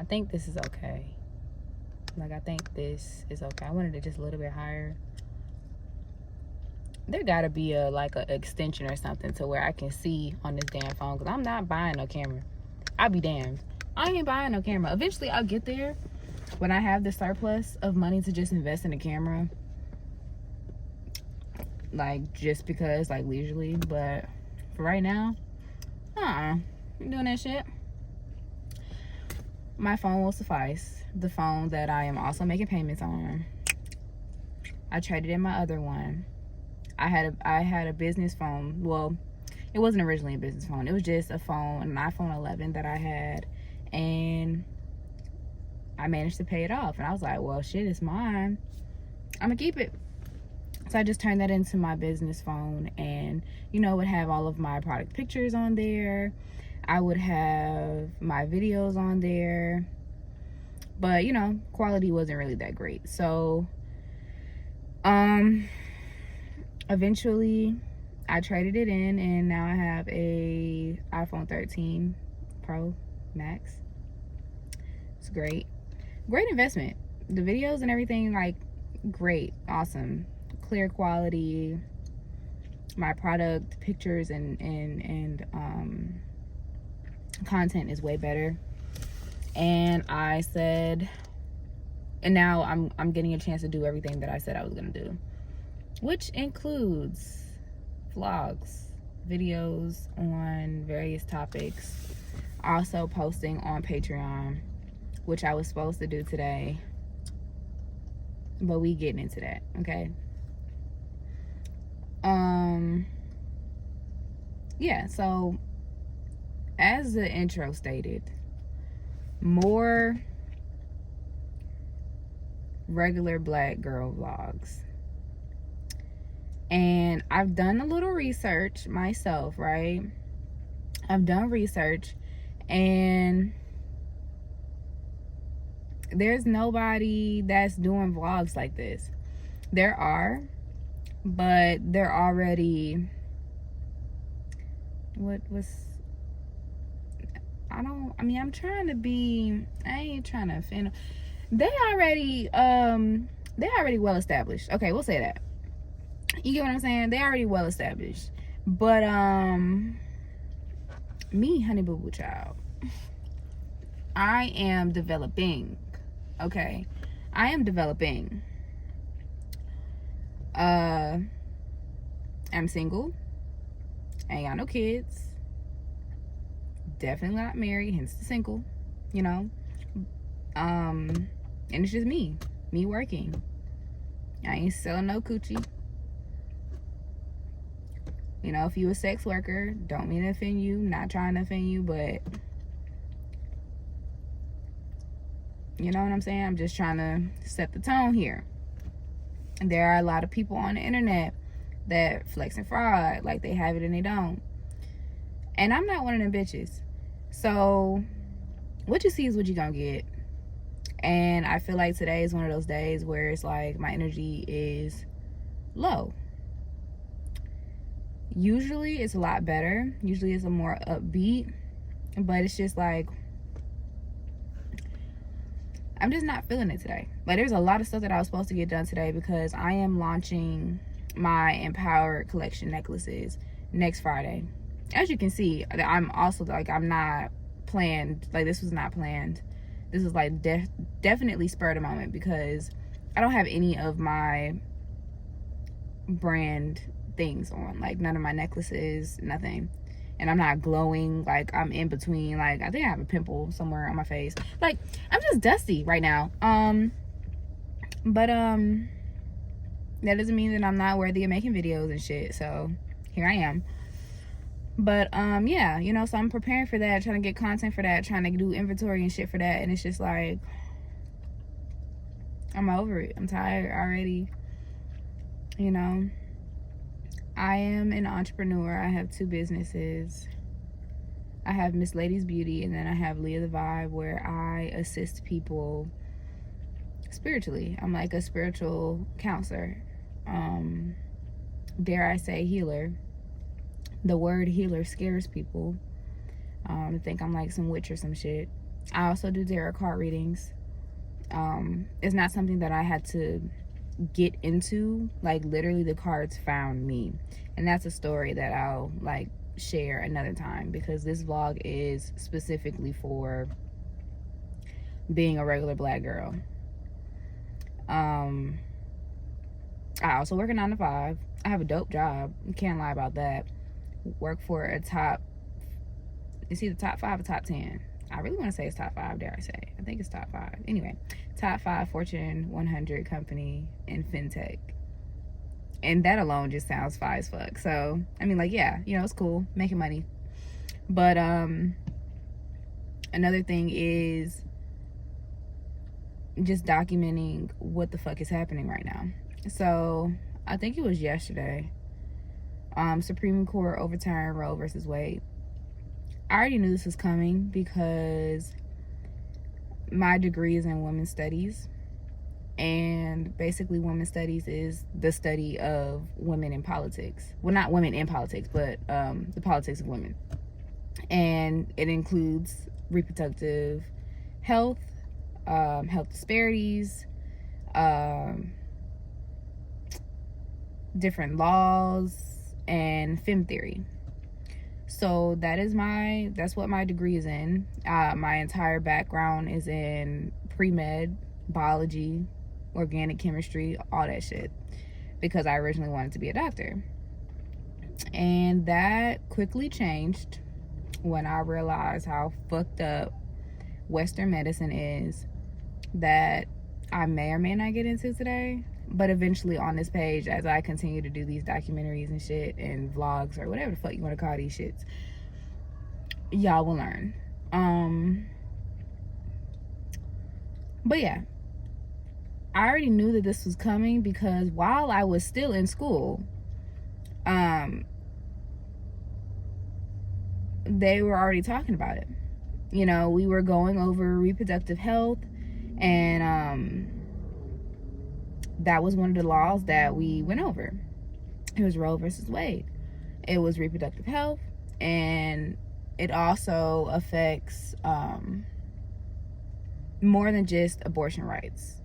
think this is okay. Like, I think this is okay. I wanted it just a little bit higher. There gotta be a extension or something to where I can see on this damn phone, because I'm not buying no camera. I'll be damned. I ain't buying no camera. Eventually I'll get there when I have the surplus of money to just invest in a camera, like, just because, like, leisurely. But for right now, I'm doing that shit. My phone will suffice. The phone that I am also making payments on, I traded in my other one. I had a business phone. Well, it wasn't originally a business phone. It was just a phone, an iPhone 11 that I had, and I managed to pay it off. And I was like, well, shit, it's mine. I'm gonna keep it. So I just turned that into my business phone, and would have all of my product pictures on there. I would have my videos on there, but quality wasn't really that great. So eventually I traded it in, and now I have a iPhone 13 Pro Max. It's great investment. The videos and everything, like, great, awesome, clear quality. My product pictures and content is way better. And I said, and now I'm getting a chance to do everything that I said I was gonna do, which includes vlogs, videos on various topics, also posting on Patreon, which I was supposed to do today, but we getting into that, okay? Yeah, so as the intro stated, more regular black girl vlogs. And I've done a little research myself, right? I've done research, and there's nobody that's doing vlogs like this. There are, but they're already, I'm trying to be, I ain't trying to offend. They already well established. Okay, we'll say that. You get what I'm saying? They already well established. But me, honey boo boo child, I am developing. Okay, I am developing. I'm single. I ain't got no kids. Definitely not married, hence the single. And it's just me working. I ain't selling no coochie. If you a sex worker, don't mean to offend you, not trying to offend you, but you know what I'm saying? I'm just trying to set the tone here. And there are a lot of people on the internet that flex and fraud, like they have it and they don't. And I'm not one of them bitches. So what you see is what you gonna get. And I feel like today is one of those days where it's like my energy is low. Usually it's a lot better. Usually it's a more upbeat. But it's just like, I'm just not feeling it today. Like, there's a lot of stuff that I was supposed to get done today, because I am launching my Empowered collection necklaces next Friday. As you can see, I'm also, like, I'm not planned. Like, this was not planned. This was like definitely spur of the moment, because I don't have any of my brand things on, like none of my necklaces, nothing. And I'm not glowing, like I'm in between, like I think I have a pimple somewhere on my face, like I'm just dusty right now. But that doesn't mean that I'm not worthy of making videos and shit, so here I am. But yeah, so I'm preparing for that, trying to get content for that, trying to do inventory and shit for that. And it's just like, I'm over it. I'm tired already. I am an entrepreneur. I have 2 businesses. I have Miss Lady's Beauty, and then I have Leah the Vibe, where I assist people spiritually. I'm like a spiritual counselor. Dare I say healer. The word healer scares people. I think I'm like some witch or some shit. I also do tarot card readings. It's not something that I had to get into. Like, literally the cards found me, and that's a story that I'll like share another time, because this vlog is specifically for being a regular black girl. I also work a 9 to 5. I have a dope job, can't lie about that. Work for a top, it's either top 5 or top 10. I really want to say it's top 5, dare I say. I think it's top 5. Anyway, top 5 Fortune 100 company in fintech. And that alone just sounds fire as fuck. So, I mean, like, yeah, you know, it's cool, making money. But another thing is just documenting what the fuck is happening right now. So, I think it was yesterday, Supreme Court overturned Roe versus Wade. I already knew this was coming because my degree is in women's studies, and basically women's studies is the study of women in politics. Well, not women in politics, but the politics of women. And it includes reproductive health, health disparities, different laws, and fem theory. So that's what my degree is in. My entire background is in pre-med, biology, organic chemistry, all that shit, because I originally wanted to be a doctor. And that quickly changed when I realized how fucked up Western medicine is, that I may or may not get into today. But eventually on this page, as I continue to do these documentaries and shit and vlogs or whatever the fuck you want to call these shits, y'all will learn. But yeah, I already knew that this was coming because while I was still in school, they were already talking about it. You know, we were going over reproductive health, and that was one of the laws that we went over. It was Roe versus Wade. It was reproductive health, and it also affects more than just abortion rights.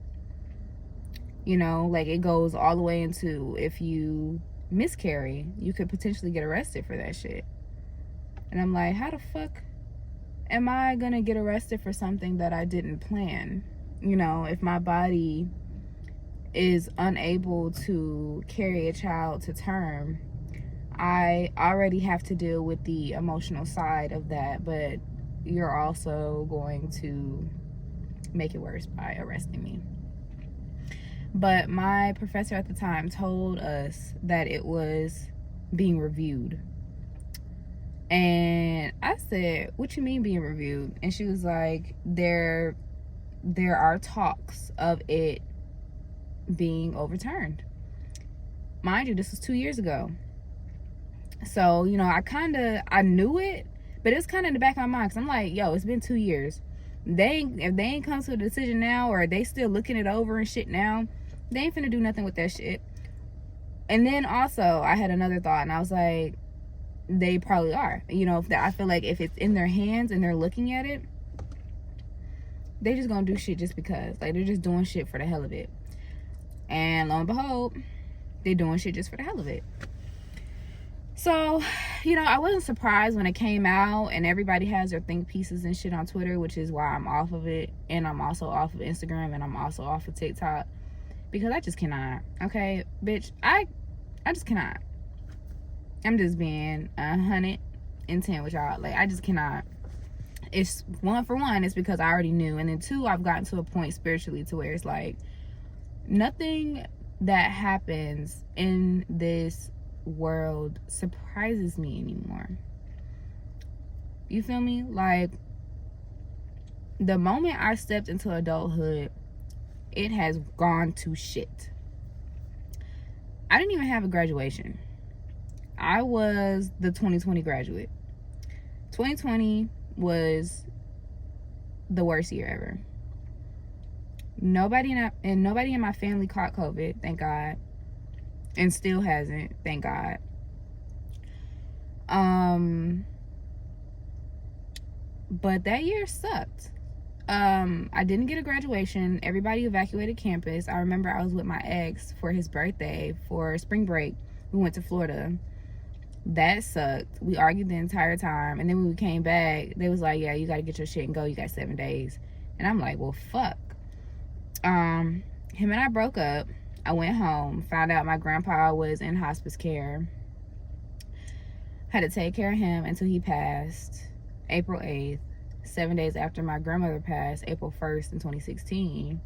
You know, like, it goes all the way into, if you miscarry, you could potentially get arrested for that shit. And I'm like, how the fuck am I gonna get arrested for something that I didn't plan? You know, if my body is unable to carry a child to term, I already have to deal with the emotional side of that, but you're also going to make it worse by arresting me. But my professor at the time told us that it was being reviewed. And I said, what you mean being reviewed? And she was like, there are talks of it being overturned. Mind you, this was 2 years ago. So, you know, I knew it, but it's kind of in the back of my mind, because I'm like, yo, it's been 2 years. If they ain't come to a decision now, or they still looking it over and shit now, they ain't finna do nothing with that shit. And then also, I had another thought, and I was like, they probably are. You know, I feel like if it's in their hands and they're looking at it, they just gonna do shit just because. Like, they're just doing shit for the hell of it. And lo and behold, they're doing shit just for the hell of it. So, you know, I wasn't surprised when it came out, and everybody has their think pieces and shit on Twitter, which is why I'm off of it. And I'm also off of Instagram, and I'm also off of TikTok, because I just cannot. Okay, bitch, I just cannot. I'm just being 110 with y'all. Like, I just cannot. It's one, for one, it's because I already knew. And then two, I've gotten to a point spiritually to where it's like, nothing that happens in this world surprises me anymore. You feel me? Like, the moment I stepped into adulthood, it has gone to shit. I didn't even have a graduation. I was the 2020 graduate. 2020 was the worst year ever. Nobody in my family caught COVID, thank God. And still hasn't, thank God. But that year sucked. I didn't get a graduation. Everybody evacuated campus. I remember I was with my ex for his birthday for spring break. We went to Florida. That sucked. We argued the entire time, and then when we came back, they was like, yeah, you got to get your shit and go. You got 7 days. And I'm like, well, fuck. Him and I broke up. I went home, found out my grandpa was in hospice care. Had to take care of him until he passed April 8th, 7 days after my grandmother passed, April 1st in 2016.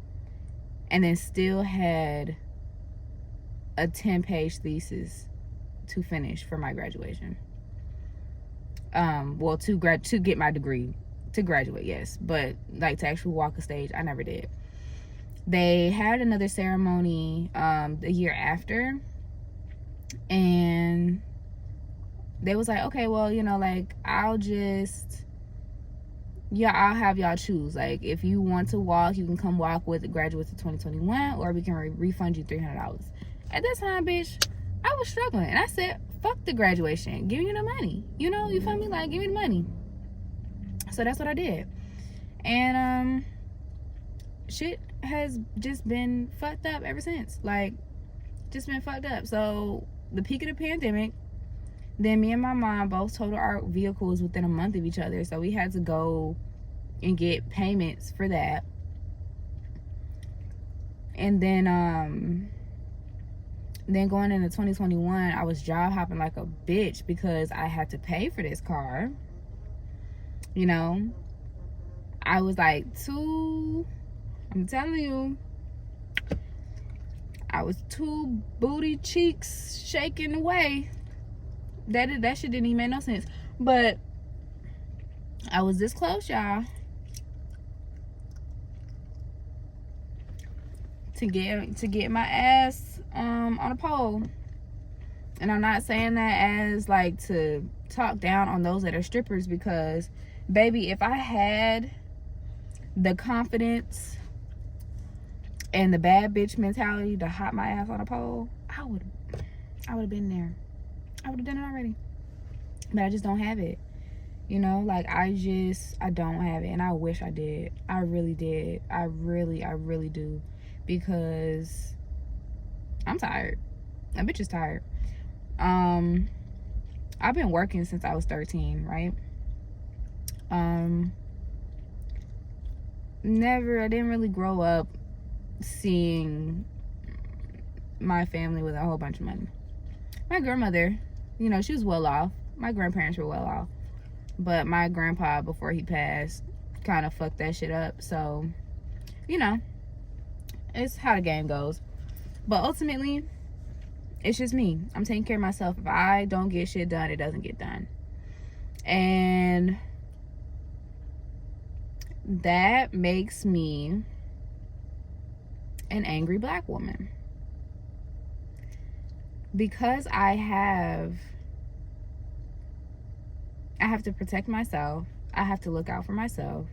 And then still had a 10-page thesis to finish for my graduation. Well, to get my degree, to graduate, yes, but like to actually walk a stage, I never did. They had another ceremony the year after, and they was like, okay, well, you know, like, I'll have y'all choose. Like, if you want to walk, you can come walk with the graduates of 2021, or we can refund you $300. At that time, bitch, I was struggling, and I said, fuck the graduation, give me the money. You know, you feel me? Like, give me the money. So that's what I did. And shit has just been fucked up ever since. Like, just been fucked up. So the peak of the pandemic, then me and my mom both totaled our vehicles within a month of each other, so we had to go and get payments for that. And then going into 2021, I was job hopping like a bitch because I had to pay for this car. You know, I was like I'm telling you, I was two booty cheeks shaking away. That shit didn't even make no sense. But I was this close, y'all, to get my ass on a pole. And I'm not saying that as like to talk down on those that are strippers, because baby, if I had the confidence and the bad bitch mentality to hop my ass on a pole, I would have been there. I would have done it already. But I just don't have it. You know, like, I don't have it. And I wish I did. I really did. I really do. Because I'm tired. That bitch is tired. I've been working since I was 13, right? I didn't really grow up seeing my family with a whole bunch of money. My grandmother, you know, she was well off. My grandparents were well off. But my grandpa, before he passed, kind of fucked that shit up. So, you know, it's how the game goes. But ultimately, it's just me. I'm taking care of myself. If I don't get shit done, it doesn't get done. And that makes me an angry black woman. Because I have to protect myself. I have to look out for myself.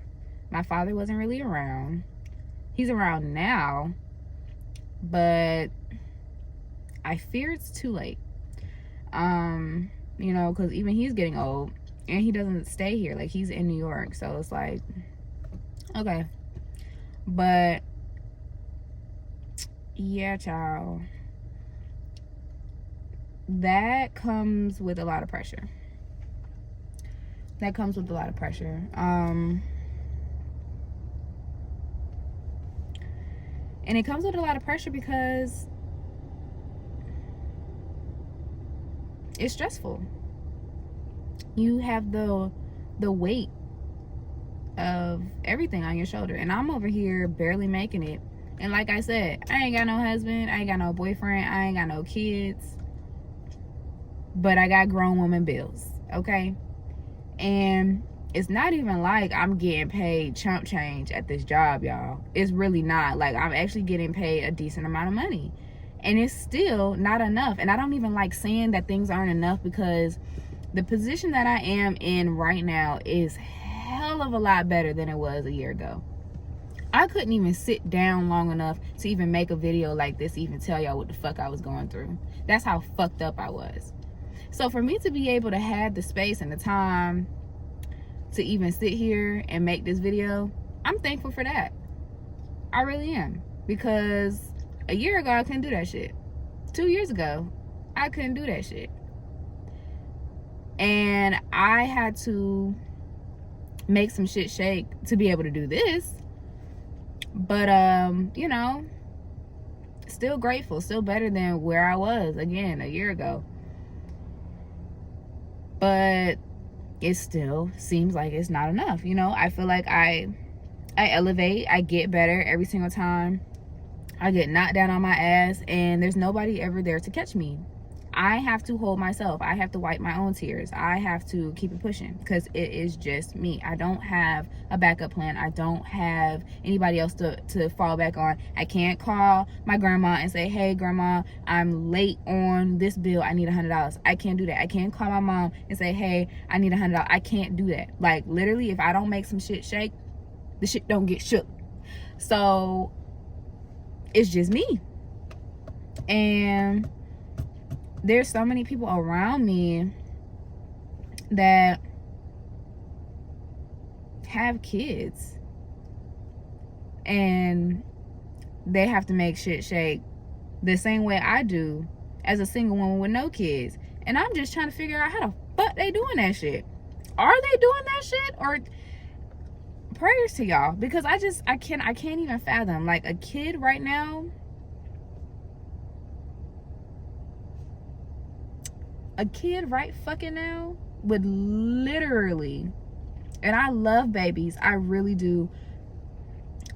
My father wasn't really around. He's around now, but I fear it's too late. You know, because even he's getting old, and he doesn't stay here. Like, he's in New York, so it's like, okay. But yeah, child, that comes with a lot of pressure. And it comes with a lot of pressure because it's stressful. You have the weight of everything on your shoulder, and I'm over here barely making it. And like I said, I ain't got no husband, I ain't got no boyfriend, I ain't got no kids, but I got grown woman bills, okay? And it's not even like I'm getting paid chump change at this job, y'all. It's really not. Like, I'm actually getting paid a decent amount of money, and it's still not enough. And I don't even like saying that things aren't enough, because the position that I am in right now is hell of a lot better than it was a year ago. I couldn't even sit down long enough to even make a video like this to even tell y'all what the fuck I was going through. That's how fucked up I was. So for me to be able to have the space and the time to even sit here and make this video, I'm thankful for that. I really am. Because a year ago, I couldn't do that shit. 2 years ago, I couldn't do that shit. And I had to make some shit shake to be able to do this. But, you know, still grateful. Still better than where I was, again, a year ago. But it still seems like it's not enough. You know, I feel like I elevate. I get better every single time. I get knocked down on my ass, and there's nobody ever there to catch me. I have to hold myself. I have to wipe my own tears. I have to keep it pushing because it is just me. I don't have a backup plan. I don't have anybody else to fall back on. I can't call my grandma and say, hey, grandma, I'm late on this bill. I need $100. I can't do that. I can't call my mom and say, hey, I need $100. I can't do that. Like, literally, if I don't make some shit shake, the shit don't get shook. So it's just me. And there's so many people around me that have kids and they have to make shit shake the same way I do as a single woman with no kids. And I'm just trying to figure out how the fuck they doing that shit. Are they doing that shit? Or prayers to y'all, because I can't even fathom. Like, a kid right now, right fucking now would literally, and I love babies, I really do.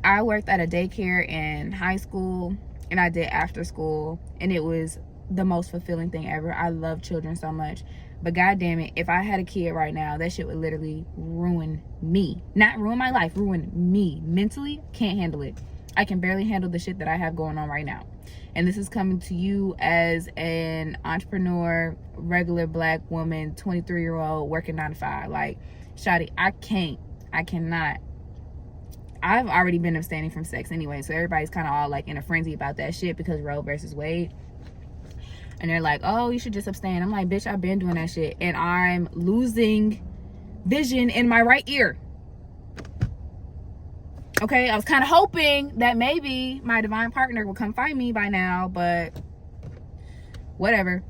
I worked at a daycare in high school and I did after school, and it was the most fulfilling thing ever. I love children so much. But god damn it, if I had a kid right now, that shit would literally ruin me. Not ruin my life, ruin me. Mentally, can't handle it. I can barely handle the shit that I have going on right now. And this is coming to you as an entrepreneur, regular black woman, 23-year-old, working 9 to 5. Like, shawty, I cannot. I've already been abstaining from sex anyway, so everybody's kind of all like in a frenzy about that shit because Roe versus Wade. And they're like, oh, you should just abstain. I'm like, bitch, I've been doing that shit. And I'm losing vision in my right ear. Okay, I was kind of hoping that maybe my divine partner will come find me by now, but whatever.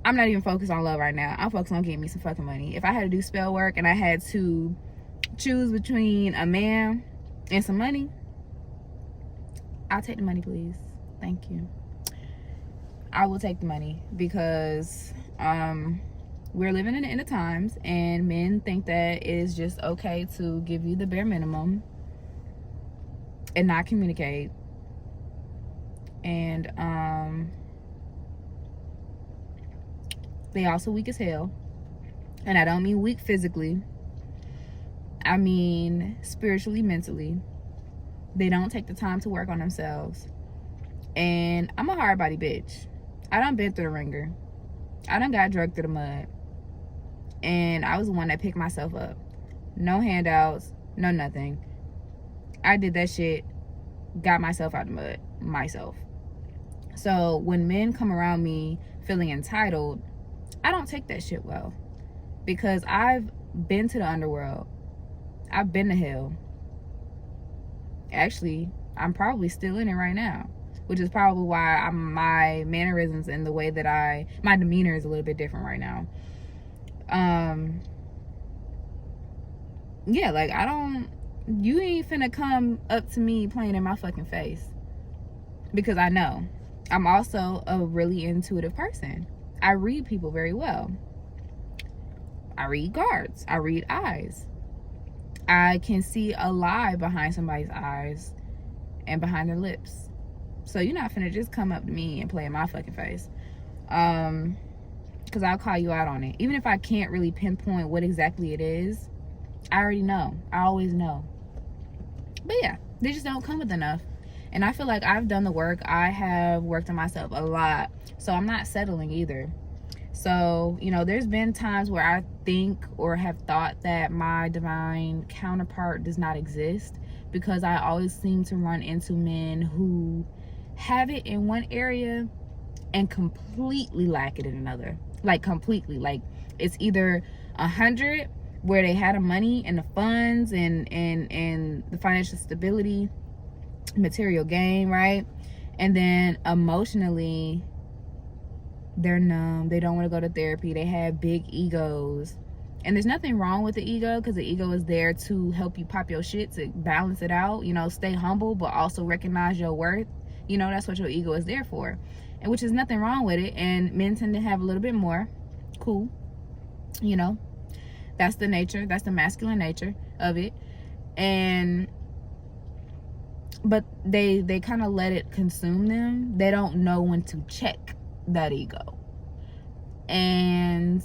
I'm not even focused on love right now. I'm focused on getting me some fucking money. If I had to do spell work and I had to choose between a man and some money, I'll take the money, please. Thank you. I will take the money because we're living in the end of times, and men think that it is just okay to give you the bare minimum and not communicate. And they also weak as hell. And I don't mean weak physically. I mean spiritually, mentally. They don't take the time to work on themselves. And I'm a hard body bitch. I done been through the ringer. I done got drugged through the mud. And I was the one that picked myself up. No handouts, no nothing. I did that shit, got myself out of the mud, myself. So when men come around me feeling entitled, I don't take that shit well. Because I've been to the underworld. I've been to hell. Actually, I'm probably still in it right now. Which is probably why my mannerisms and the way that my demeanor is a little bit different right now. Yeah, like, you ain't finna come up to me playing in my fucking face. Because I know. I'm also a really intuitive person. I read people very well. I read guards. I read eyes. I can see a lie behind somebody's eyes and behind their lips. So you're not finna just come up to me and play in my fucking face. Because I'll call you out on it. Even if I can't really pinpoint what exactly it is, I already know. I always know. But yeah, they just don't come with enough. And I feel like I've done the work. I have worked on myself a lot. So I'm not settling either. So, you know, there's been times where I think or have thought that my divine counterpart does not exist. Because I always seem to run into men who have it in one area and completely lack it in another. Like, completely. Like, it's either 100 where they had the money and the funds and the financial stability, material gain, right? And then emotionally, they're numb. They don't want to go to therapy. They have big egos. And there's nothing wrong with the ego, because the ego is there to help you pop your shit, to balance it out, you know, stay humble, but also recognize your worth. You know, that's what your ego is there for. And which is nothing wrong with it. And men tend to have a little bit more. Cool. You know, that's the nature. That's the masculine nature of it. But they kind of let it consume them. They don't know when to check that ego. And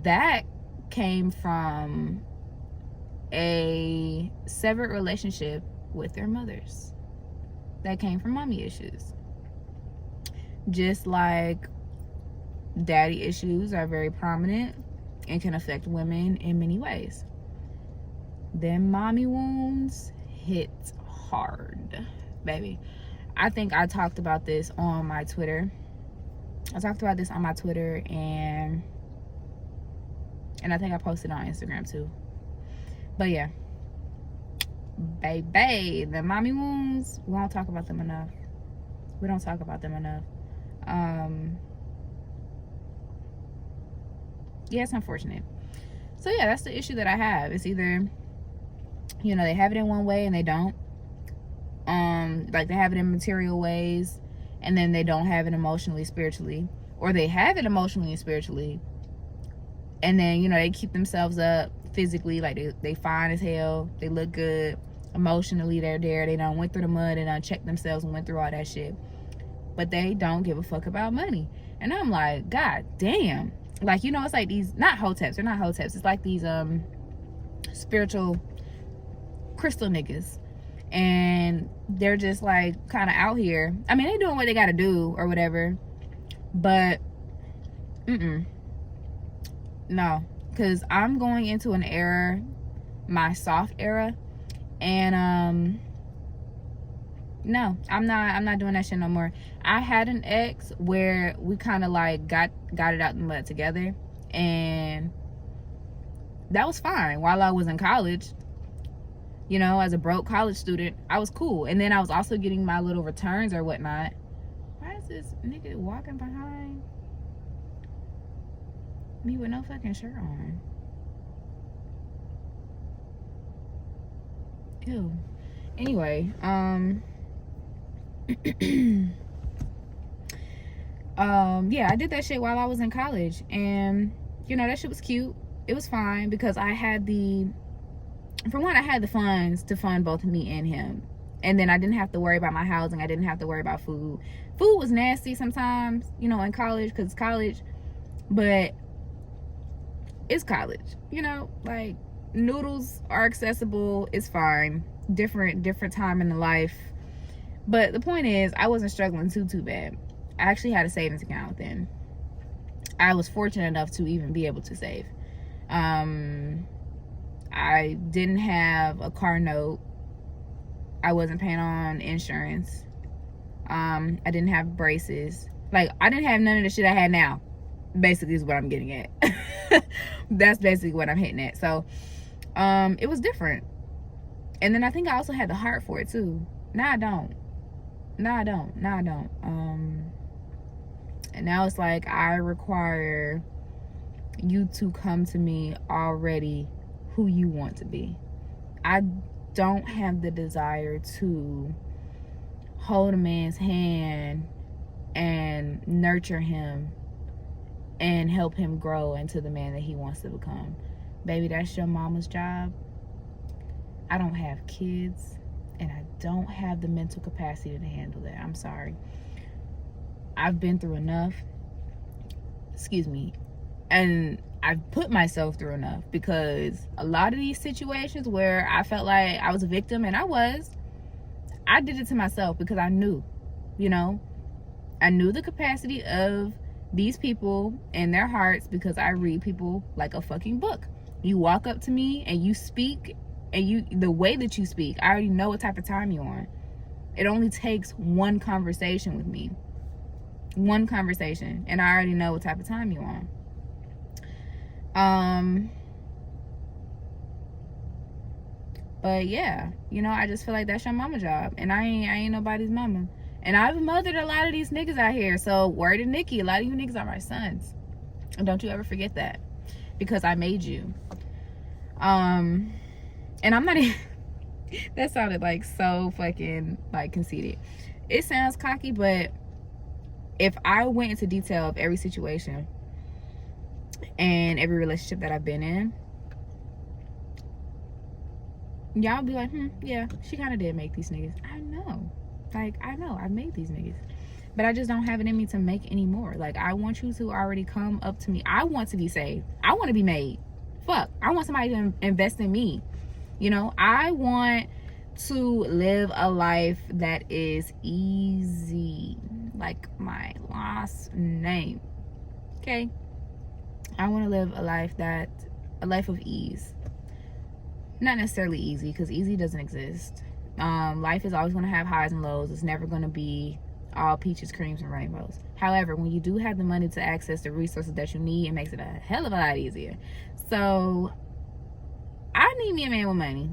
that came from a severed relationship with their mothers. That came from mommy issues. Just like daddy issues are very prominent and can affect women in many ways. Them mommy wounds hit hard, baby. I think I talked about this on my Twitter. and I think I posted on Instagram too. But yeah, baby, the mommy wounds, we don't talk about them enough. Yeah, it's unfortunate. So yeah, that's the issue that I have. It's either, you know, they have it in one way and they don't. Like they have it in material ways and then they don't have it emotionally, spiritually. Or they have it emotionally and spiritually and then, you know, they keep themselves up physically, like they fine as hell, they look good. Emotionally, they're there. They done went through the mud and done checked themselves and went through all that shit. But they don't give a fuck about money. And I'm like, God damn. Like, you know, it's like these, not hoteps, they're not hoteps. It's like these spiritual crystal niggas. And they're just like kind of out here. I mean, they doing what they gotta do or whatever. But, no. Because I'm going into an era, my soft era. And, no, I'm not doing that shit no more. I had an ex where we kind of like got it out in the mud together, and that was fine while I was in college. You know, as a broke college student, I was cool. And then I was also getting my little returns or whatnot. Why is this nigga walking behind me with no fucking shirt on? Ew. Anyway, yeah, I did that shit while I was in college, and you know, that shit was cute. It was fine because I had the funds to fund both me and him, and then I didn't have to worry about my housing. I didn't have to worry about food. Food was nasty sometimes, you know, in college, because it's college, but it's college, you know, like noodles are accessible. It's fine. Different time in the life. But the point is, I wasn't struggling too bad. I actually had a savings account then. I was fortunate enough to even be able to save. I didn't have a car note. I wasn't paying on insurance. I didn't have braces. Like, I didn't have none of the shit I had now. Basically is what I'm getting at. That's basically what I'm hitting at. So, it was different. And then I think I also had the heart for it too. Now I don't. And now it's like I require you to come to me already who you want to be. I don't have the desire to hold a man's hand and nurture him and help him grow into the man that he wants to become. Baby, that's your mama's job. I don't have kids, and I don't have the mental capacity to handle that. I'm sorry. I've been through enough. Excuse me. And I've put myself through enough, because a lot of these situations where I felt like I was a victim, and I did it to myself because I knew, you know, I knew the capacity of these people and their hearts, because I read people like a fucking book. You walk up to me and you speak, and the way that you speak, I already know what type of time you're on. It only takes one conversation with me. One conversation, and I already know what type of time you're on. But yeah, you know, I just feel like that's your mama job, and I ain't nobody's mama. And I've mothered a lot of these niggas out here. So word to Nikki, a lot of you niggas are my sons, and don't you ever forget that, because I made you. And I'm not even that sounded like so fucking like conceited. It sounds cocky, but if I went into detail of every situation and every relationship that I've been in, y'all be like, yeah, she kind of did make these niggas. I know. Like, I know I've made these niggas, but I just don't have it in me to make any more. Like, I want you to already come up to me. I want to be saved. I want to be made. Fuck, I want somebody to invest in me. You know, I want to live a life that is easy, like my last name. Okay, I want to live a life of ease. Not necessarily easy, because easy doesn't exist. Life is always going to have highs and lows. It's never going to be all peaches, creams, and rainbows. However, when you do have the money to access the resources that you need, it makes it a hell of a lot easier. So I need me a man with money,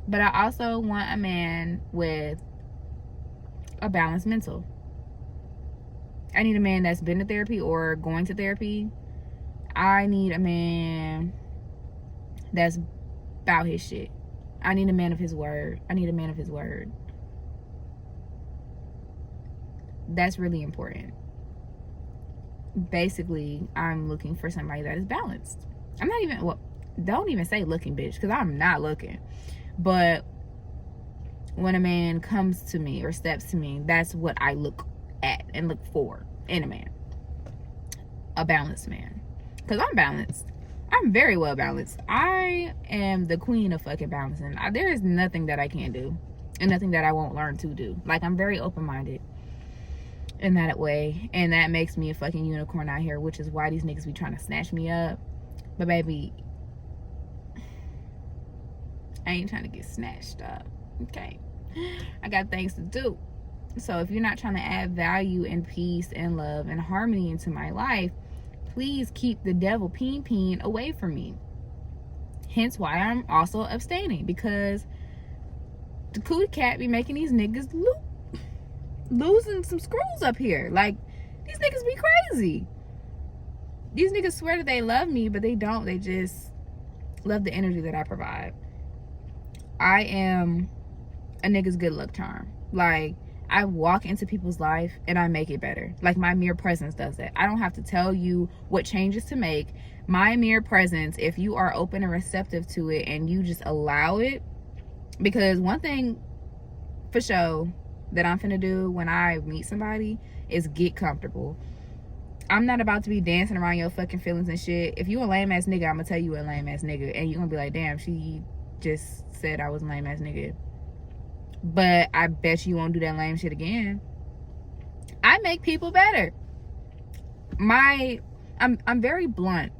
but I also want a man with a balanced mental. I need a man that's been to therapy or going to therapy. I need a man that's about his shit. I need a man of his word. That's really important. Basically, I'm looking for somebody that is balanced. I'm not even, well, don't even say looking, bitch, because I'm not looking. But when a man comes to me or steps to me, that's what I look at and look for in a man. A balanced man. Because I'm balanced. I'm very well balanced. I am the queen of fucking balancing. There is nothing that I can't do, and nothing that I won't learn to do. Like, I'm very open-minded in that way, and that makes me a fucking unicorn out here, which is why these niggas be trying to snatch me up. But baby, I ain't trying to get snatched up. Okay, I got things to do. So if you're not trying to add value and peace and love and harmony into my life, please keep the devil peen away from me. Hence why I'm also abstaining, because the cootie cat be making these niggas losing some screws up here. Like, these niggas be crazy. These niggas swear that they love me, but they don't. They just love the energy that I provide. I am a nigga's good luck charm. Like, I walk into people's life and I make it better. Like, my mere presence does that. I don't have to tell you what changes to make. My mere presence, if you are open and receptive to it and you just allow it, because one thing for sure that I'm finna do when I meet somebody is get comfortable. I'm not about to be dancing around your fucking feelings and shit. If you a lame ass nigga, I'm gonna tell you a lame ass nigga, and you're gonna be like, damn, she just said I was a lame ass nigga. But I bet you won't do that lame shit again. I make people better. I'm very blunt.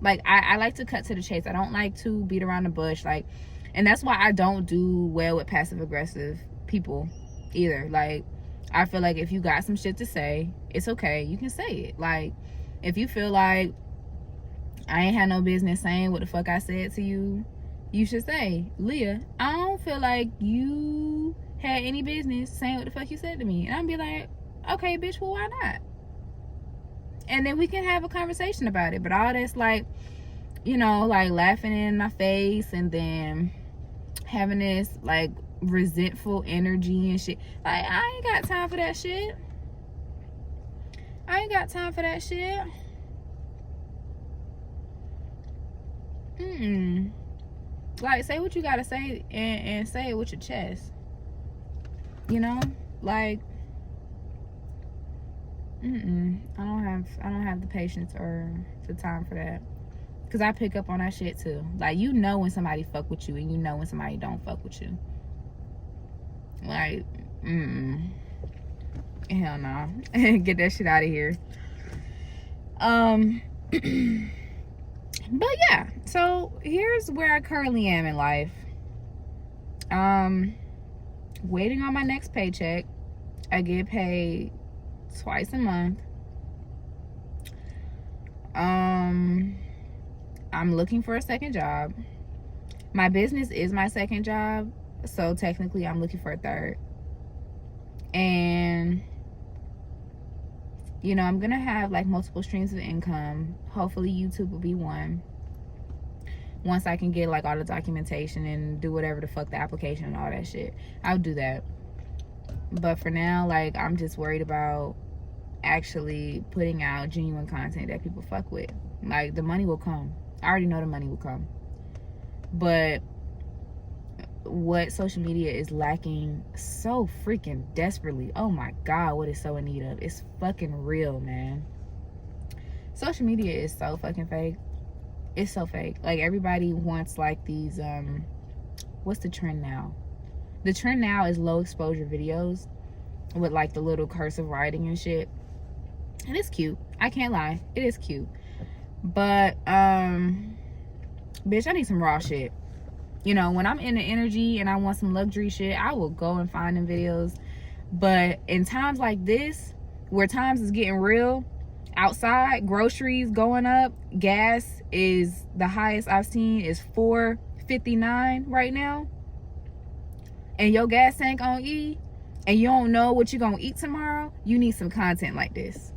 Like, I like to cut to the chase. I don't like to beat around the bush. Like, and that's why I don't do well with passive aggressive people either. Like, I feel like if you got some shit to say, it's okay. You can say it. Like, if you feel like I ain't had no business saying what the fuck I said to you, you should say, Leah, I don't feel like you had any business saying what the fuck you said to me. And I'd be like, okay, bitch, well, why not? And then we can have a conversation about it. But all that's like, you know, like laughing in my face and then having this like resentful energy and shit. Like, I ain't got time for that shit. Like, say what you gotta say and say it with your chest. You know? Like, I don't have the patience or the time for that. Cause I pick up on that shit too. Like, you know when somebody fuck with you and you know when somebody don't fuck with you. Like, hell no. Get that shit out of here. But yeah, so here's where I currently am in life. Waiting on my next paycheck. I get paid twice a month. I'm looking for a second job. My business is my second job, so technically I'm looking for a third. And you know, I'm gonna have like multiple streams of income. Hopefully YouTube will be one, once I can get like all the documentation and do whatever the fuck, the application and all that shit. I'll do that. But for now, like, I'm just worried about actually putting out genuine content that people fuck with. Like, the money will come. I already know the money will come. But what social media is lacking so freaking desperately, oh my god, what it's so in need of, it's fucking real, man. Social media is so fucking fake. It's so fake. Like, everybody wants like these what's the trend now? The trend now is low exposure videos with like the little cursive writing and shit. And it's cute. I can't lie. It is cute. But bitch, I need some raw shit. You know, when I'm in the energy and I want some luxury shit, I will go and find them videos. But in times like this, where times is getting real, outside, groceries going up, gas is the highest I've seen is $4.59 right now, and your gas tank on E, and you don't know what you're gonna eat tomorrow, you need some content like this.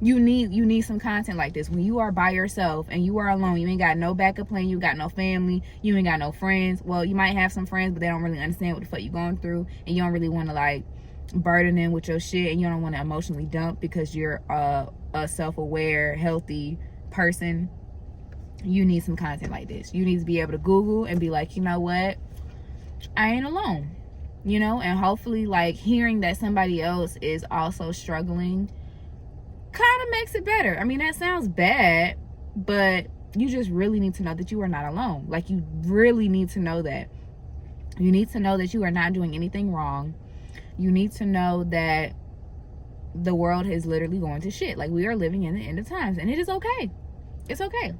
You need some content like this. When you are by yourself and you are alone, you ain't got no backup plan, you got no family, you ain't got no friends. Well, you might have some friends, but they don't really understand what the fuck you're going through, and you don't really want to like burden them with your shit, and you don't want to emotionally dump because you're a self-aware, healthy person. You need some content like this. You need to be able to Google and be like, you know what, I ain't alone, you know. And hopefully, like, hearing that somebody else is also struggling kind of makes it better. I mean, that sounds bad, but you just really need to know that you are not alone. Like, you really need to know that. You need to know that you are not doing anything wrong. You need to know that the world is literally going to shit. Like, we are living in the end of times, and it is okay. It's okay.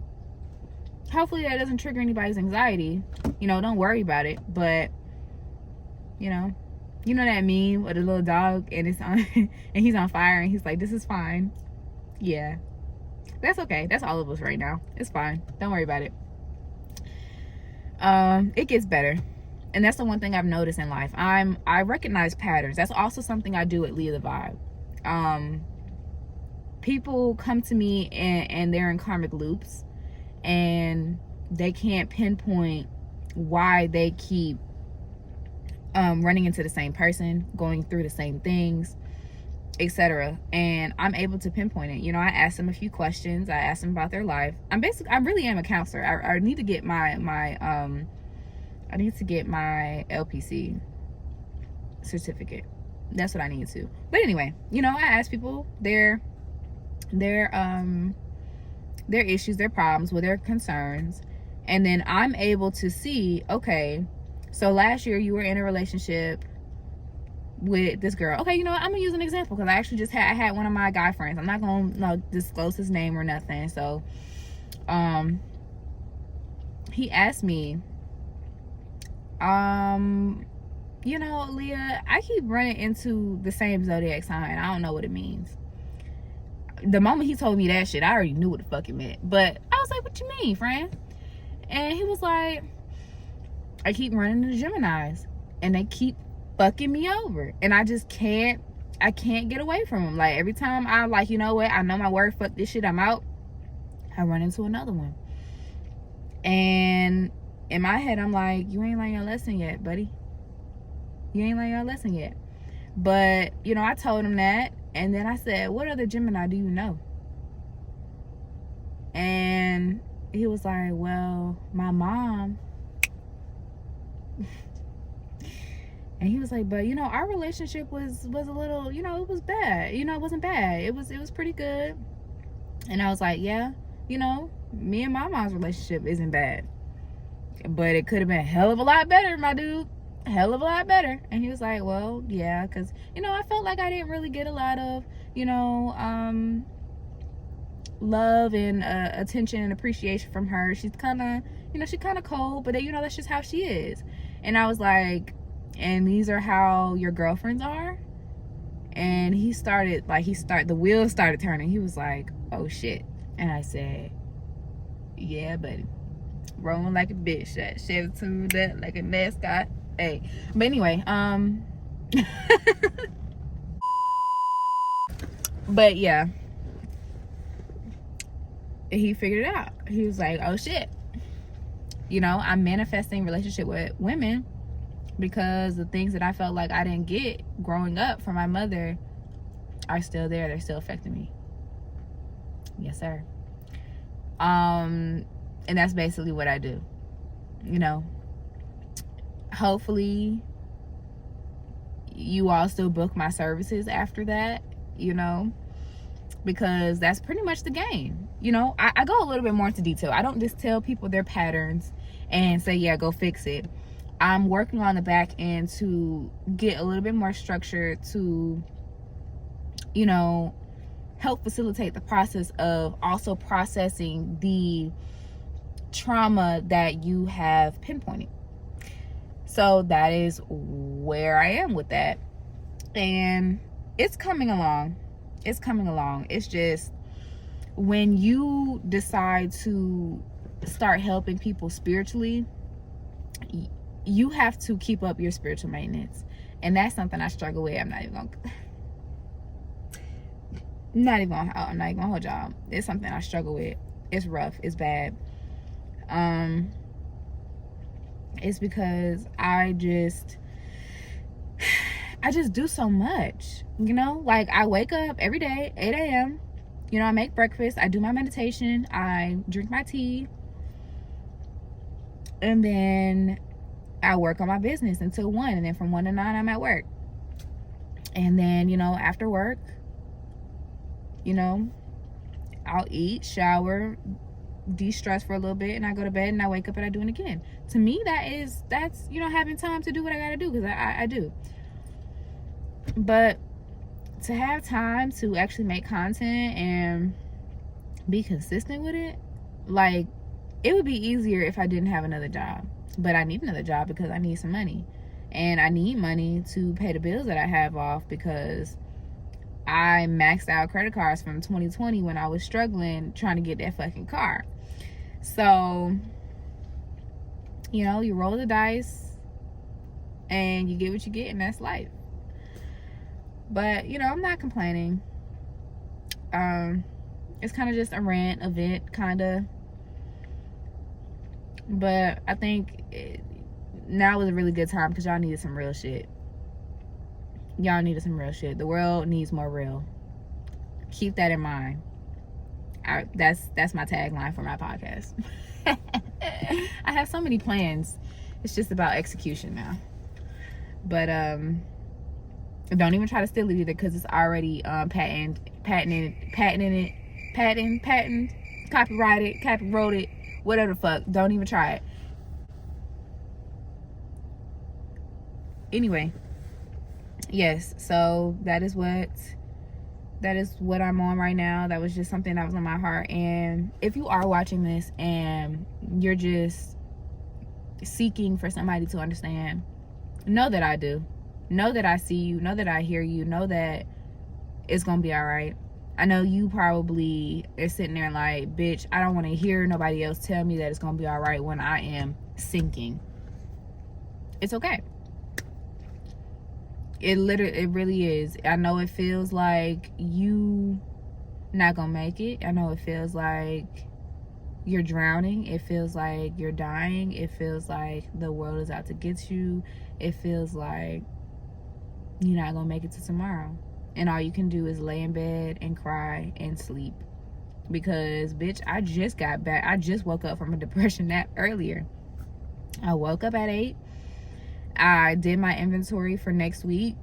Hopefully that doesn't trigger anybody's anxiety. You know, don't worry about it. But, you know that meme with a little dog and it's on and he's on fire and he's like, this is fine. Yeah, that's okay. That's all of us right now. It's fine. Don't worry about it. It gets better. And that's the one thing I've noticed in life. I recognize patterns. That's also something I do at Leah the Vibe. People come to me and they're in karmic loops, and they can't pinpoint why they keep running into the same person, going through the same things, etc. And I'm able to pinpoint it. You know, I ask them a few questions. I ask them about their life. I really am a counselor. I need to get my LPC certificate. That's what I need to. But anyway, you know, I ask people their issues, their problems, with their concerns, and then I'm able to see, okay, so last year you were in a relationship with this girl. Okay, you know what? I'm gonna use an example because I actually just had one of my guy friends. I'm not gonna disclose his name or nothing. So, he asked me, you know, Leah, I keep running into the same zodiac sign. I don't know what it means. The moment he told me that shit, I already knew what the fuck it meant. But I was like, what you mean, friend? And he was like, I keep running into Geminis and they keep fucking me over, and I can't get away from them. Like, every time I'm like, you know what, I know my word, fuck this shit, I'm out, I run into another one. And in my head, I'm like, you ain't learned your lesson yet, buddy. You ain't learned your lesson yet. But, you know, I told him that, and then I said, what other Gemini do you know? And he was like, well, my mom. And he was like, but, you know, our relationship was a little, you know, it was bad. You know, it wasn't bad. It was pretty good. And I was like, yeah, you know, me and my mom's relationship isn't bad, but it could have been a hell of a lot better, my dude. A hell of a lot better. And he was like, well, yeah, because, you know, I felt like I didn't really get a lot of, you know, love and attention and appreciation from her. She's kind of, you know, she's kind of cold, but, you know, that's just how she is. And I was like, and these are how your girlfriends are? And the wheels started turning. He was like, oh shit. And I said, yeah, buddy, Rolling like a bitch. That Chevy tuned up like a NASCAR. Hey. But anyway, but yeah. He figured it out. He was like, oh shit. You know, I'm manifesting relationship with women because the things that I felt like I didn't get growing up from my mother are still there. They're still affecting me. Yes, sir. And that's basically what I do. You know, hopefully you all still book my services after that, you know, because that's pretty much the game. You know, I go a little bit more into detail. I don't just tell people their patterns and say, yeah, go fix it. I'm working on the back end to get a little bit more structure to, you know, help facilitate the process of also processing the trauma that you have pinpointed. So that is where I am with that. And it's coming along. It's coming along. It's just when you decide to start helping people spiritually, you have to keep up your spiritual maintenance. And that's something I struggle with. I'm not even gonna hold y'all. It's something I struggle with. It's rough. It's bad. It's because I just do so much, you know. Like, I wake up every day 8 a.m. You know, I make breakfast, I do my meditation, I drink my tea, and then I work on my business until 1, and then from 1 to 9 I'm at work. And then, you know, after work, you know, I'll eat, shower, de-stress for a little bit, and I go to bed, and I wake up and I do it again. To me, that's you know, having time to do what I gotta do, because I do. But to have time to actually make content and be consistent with it, like, it would be easier if I didn't have another job. But I need another job because I need some money, and I need money to pay the bills that I have off, because I maxed out credit cards from 2020 when I was struggling trying to get that fucking car. So, you know, you roll the dice and you get what you get, and that's life. But, you know, I'm not complaining. It's kind of just a rant event, kind of. But I think now is a really good time because y'all needed some real shit. Y'all needed some real shit. The world needs more real. Keep that in mind. That's my tagline for my podcast. I have so many plans. It's just about execution now. But don't even try to steal it either, because it's already patented, copyrighted, copyrighted, whatever the fuck. Don't even try it. Anyway, yes, so that is what I'm on right now. That was just something that was on my heart. And if you are watching this and you're just seeking for somebody to understand, know that I do. Know that I see you. Know that I hear you. Know that it's gonna be all right. I know you probably are sitting there like, bitch, I don't want to hear nobody else tell me that it's gonna be all right when I am sinking. It's okay. It really is. I know it feels like you not gonna make it. I know it feels like you're drowning. It feels like you're dying. It feels like the world is out to get you. It feels like you're not gonna make it to tomorrow. And all you can do is lay in bed and cry and sleep. Because, bitch, I just got back. I just woke up from a depression nap earlier. I woke up at 8. I did my inventory for next week.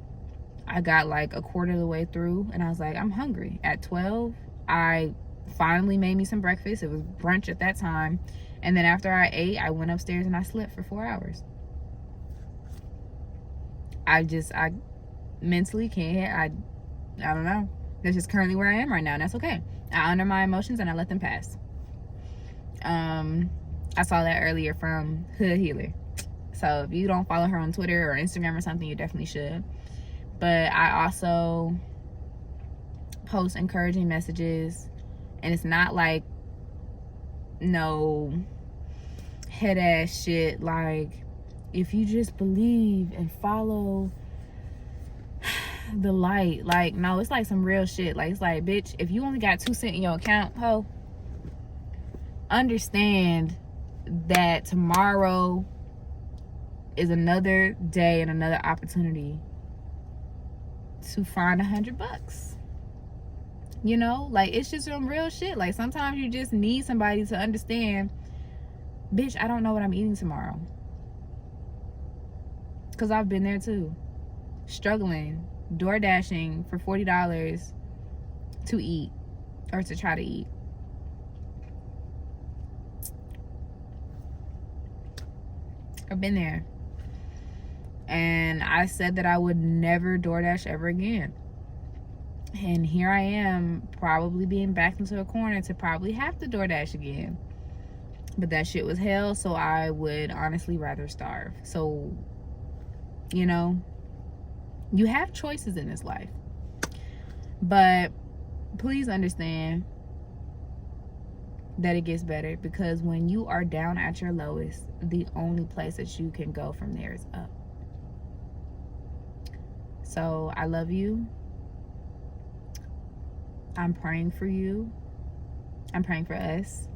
I got like a quarter of the way through, and I was like, I'm hungry. At 12, I finally made me some breakfast. It was brunch at that time. And then after I ate, I went upstairs and I slept for 4 hours. I mentally can't. I don't know. That's just currently where I am right now, and that's okay. I honor my emotions and I let them pass. I saw that earlier from Hood Healer. So if you don't follow her on Twitter or Instagram or something, you definitely should. But I also post encouraging messages, and it's not like no head ass shit like, if you just believe and follow the light. Like, no, it's like some real shit. Like, it's like, bitch, if you only got 2 cents in your account, ho, understand that tomorrow is another day and another opportunity to find $100. You know, like, it's just some real shit. Like, sometimes you just need somebody to understand, bitch, I don't know what I'm eating tomorrow. Because I've been there too, struggling, door dashing for $40 to eat or to try to eat. I've been there. And I said that I would never DoorDash ever again. And here I am, probably being backed into a corner to probably have to DoorDash again. But that shit was hell, so I would honestly rather starve. So, you know, you have choices in this life. But please understand that it gets better, because when you are down at your lowest, the only place that you can go from there is up. So I love you. I'm praying for you. I'm praying for us.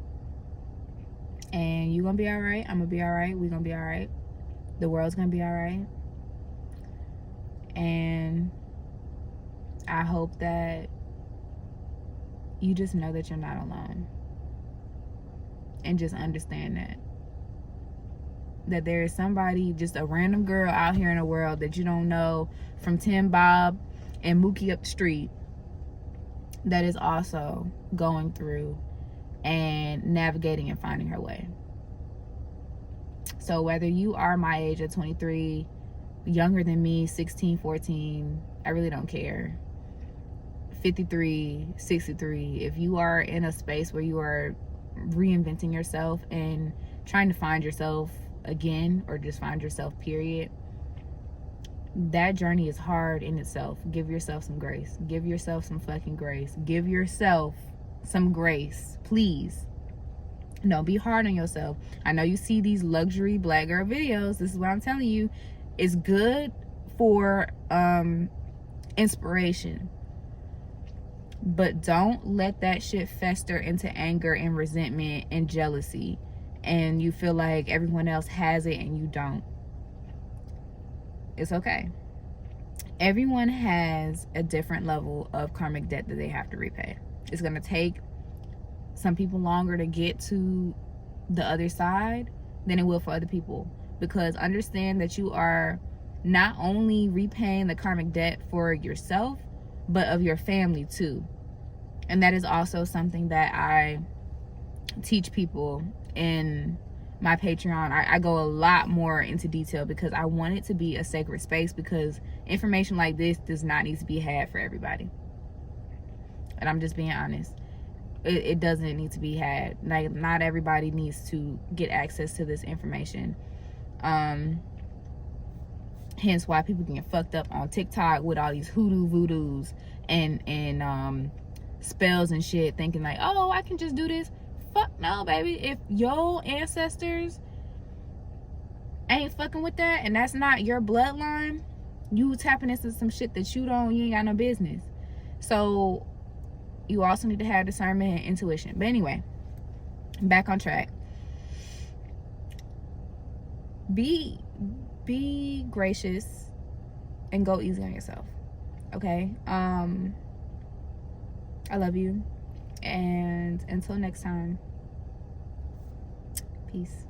And you're gonna be all right. I'm gonna be all right. We're gonna be all right. The world's gonna be all right. And I hope that you just know that you're not alone. And just understand that there is somebody, just a random girl out here in the world that you don't know, from Tim Bob and Mookie up the street, that is also going through and navigating and finding her way. So whether you are my age at 23, younger than me, 16, 14, I really don't care, 53, 63, if you are in a space where you are reinventing yourself and trying to find yourself again, or just find yourself, period, that journey is hard in itself. Give yourself some grace. Give yourself some fucking grace. Give yourself some grace, please. Don't be hard on yourself. I know you see these luxury black girl videos. This is what I'm telling you. It's good for inspiration, but don't let that shit fester into anger and resentment and jealousy, and you feel like everyone else has it and you don't. It's okay. Everyone has a different level of karmic debt that they have to repay. It's going to take some people longer to get to the other side than it will for other people, because understand that you are not only repaying the karmic debt for yourself, but of your family too. And that is also something that I teach people in my Patreon. I go a lot more into detail because I want it to be a sacred space, because information like this does not need to be had for everybody. And I'm just being honest. It doesn't need to be had. Like, not everybody needs to get access to this information. Hence why people get fucked up on TikTok with all these hoodoos and spells and shit, thinking like, oh, I can just do this. Fuck no, baby. If your ancestors ain't fucking with that, and that's not your bloodline, you tapping into some shit that you ain't got no business. So you also need to have discernment and intuition. But anyway, back on track. Be gracious and go easy on yourself. Okay? I love you. And until next time, peace.